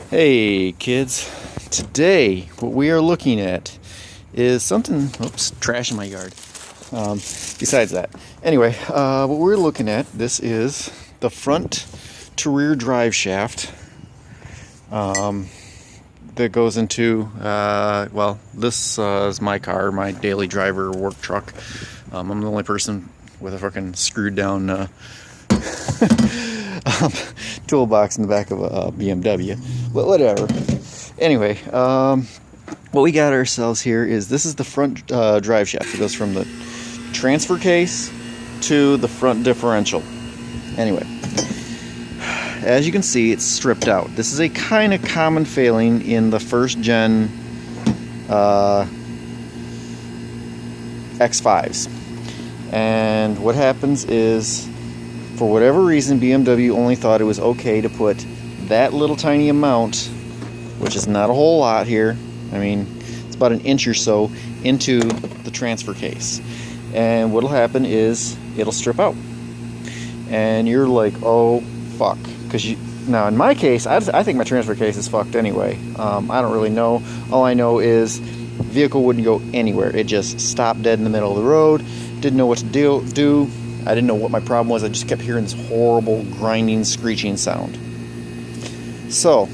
Hey kids, today what we are looking at is something, oops, trash in my yard. Besides that, anyway, what we're looking at, this is the front to rear drive shaft that goes into, well, this is my car, my daily driver work truck. I'm the only person with a fucking screwed down toolbox in the back of a BMW, but whatever. Anyway, what we got ourselves here is this is the front drive shaft. It goes from the transfer case to the front differential. Anyway, as you can see, it's stripped out. This is a kind of common failing in the first gen X5s. And what happens is, for whatever reason, BMW only thought it was okay to put that little tiny amount, which is not a whole lot here, I mean, it's about an inch or so, into the transfer case. And what'll happen is, it'll strip out. And you're like, oh, fuck. Now, in my case, I think my transfer case is fucked anyway. I don't really know. All I know is, the vehicle wouldn't go anywhere. It just stopped dead in the middle of the road. Didn't know what to do. I didn't know what my problem was. I just kept hearing this horrible grinding, screeching sound. So,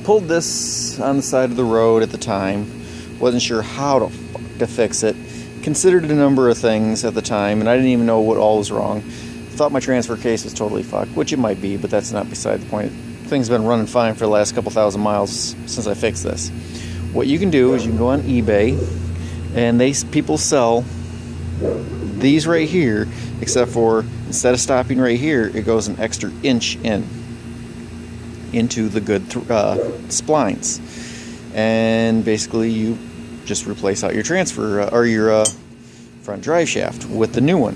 pulled this on the side of the road at the time. Wasn't sure how to fix it. Considered a number of things at the time, and I didn't even know what all was wrong. Thought my transfer case was totally fucked, which it might be, but that's not beside the point. Things have been running fine for the last couple thousand miles since I fixed this. What you can do is you can go on eBay, and people sell these right here, except for instead of stopping right here, it goes an extra inch into the good splines, and basically you just replace out your transfer or your front drive shaft with the new one,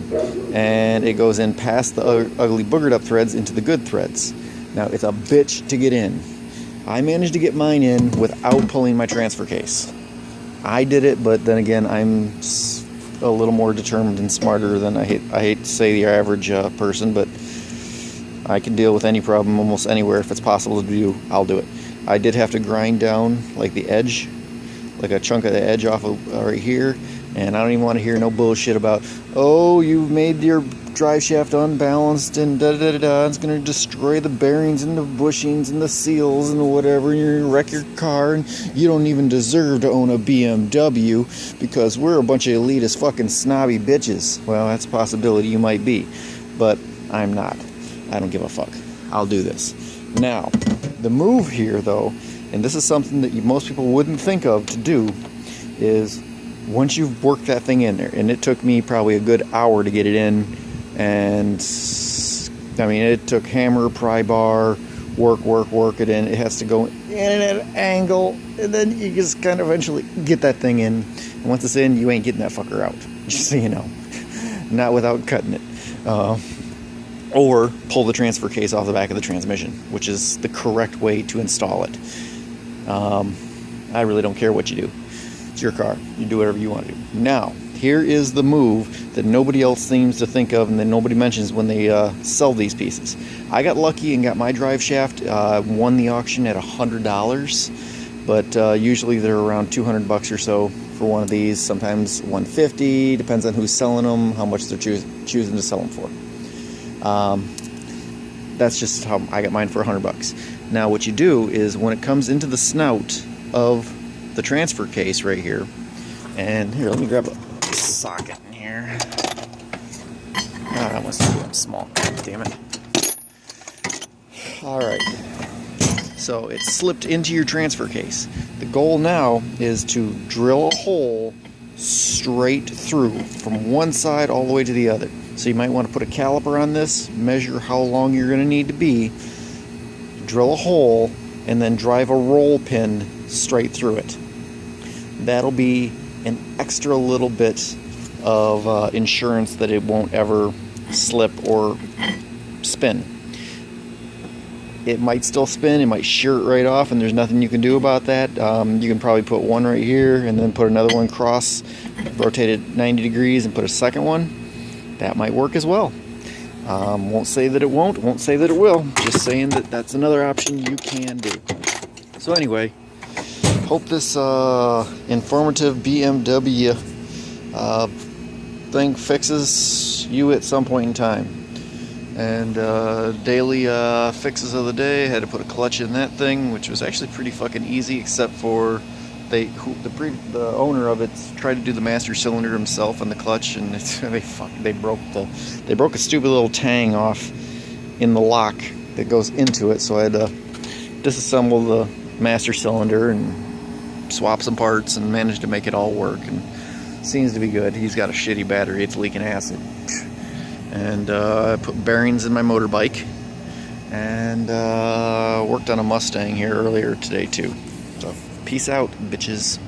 and it goes in past the ugly boogered up threads into the good threads. Now it's a bitch to get in. I managed to get mine in without pulling my transfer case. I did it, but then again, I'm a little more determined and smarter than I hate to say the average person, but I can deal with any problem almost anywhere. If it's possible to do, I'll do it. I did have to grind down like the edge, like a chunk of the edge off of right here, and I don't even want to hear no bullshit about, oh, you've made your drive shaft unbalanced and da-da-da-da, it's going to destroy the bearings and the bushings and the seals and whatever, and you're going to wreck your car, and you don't even deserve to own a BMW because we're a bunch of elitist fucking snobby bitches. Well, that's a possibility, you might be, but I'm not. I don't give a fuck. I'll do this. Now, the move here, though, and this is something that most people wouldn't think of to do, is once you've worked that thing in there, and it took me probably a good hour to get it in, and I mean, it took hammer, pry bar, work it in. It has to go in at an angle, and then you just kind of eventually get that thing in. And once it's in, you ain't getting that fucker out, just so you know. Not without cutting it. Or pull the transfer case off the back of the transmission, which is the correct way to install it. I really don't care what you do. It's your car. You do whatever you want to do. Now, here is the move that nobody else seems to think of and that nobody mentions when they sell these pieces. I got lucky and got my drive shaft, won the auction at $100, but usually they're around $200 or so for one of these, sometimes $150, depends on who's selling them, how much they're choosing to sell them for. That's just how I got mine, for $100. Now what you do is, when it comes into the snout of the transfer case right here, and here, let me grab a socket in here. That one's too small. Damn it. Alright. So it's slipped into your transfer case. The goal now is to drill a hole straight through from one side all the way to the other. So you might want to put a caliper on this, measure how long you're going to need to be, drill a hole, and then drive a roll pin straight through it. That'll be an extra little bit of insurance that it won't ever slip or spin. It might still spin, it might shear it right off, and there's nothing you can do about that. You can probably put one right here and then put another one cross, rotate it 90 degrees and put a second one. That might work as well. Won't say that it won't say that it will. Just saying that that's another option you can do. So anyway, hope this informative BMW thing fixes you at some point in time. And daily fixes of the day, had to put a clutch in that thing, which was actually pretty fucking easy, except for the owner of it tried to do the master cylinder himself on the clutch, and they broke a stupid little tang off in the lock that goes into it. So I had to disassemble the master cylinder and swap some parts and managed to make it all work, and seems to be good. He's got a shitty battery, it's leaking acid. And I put bearings in my motorbike, and worked on a Mustang here earlier today too. So peace out, bitches.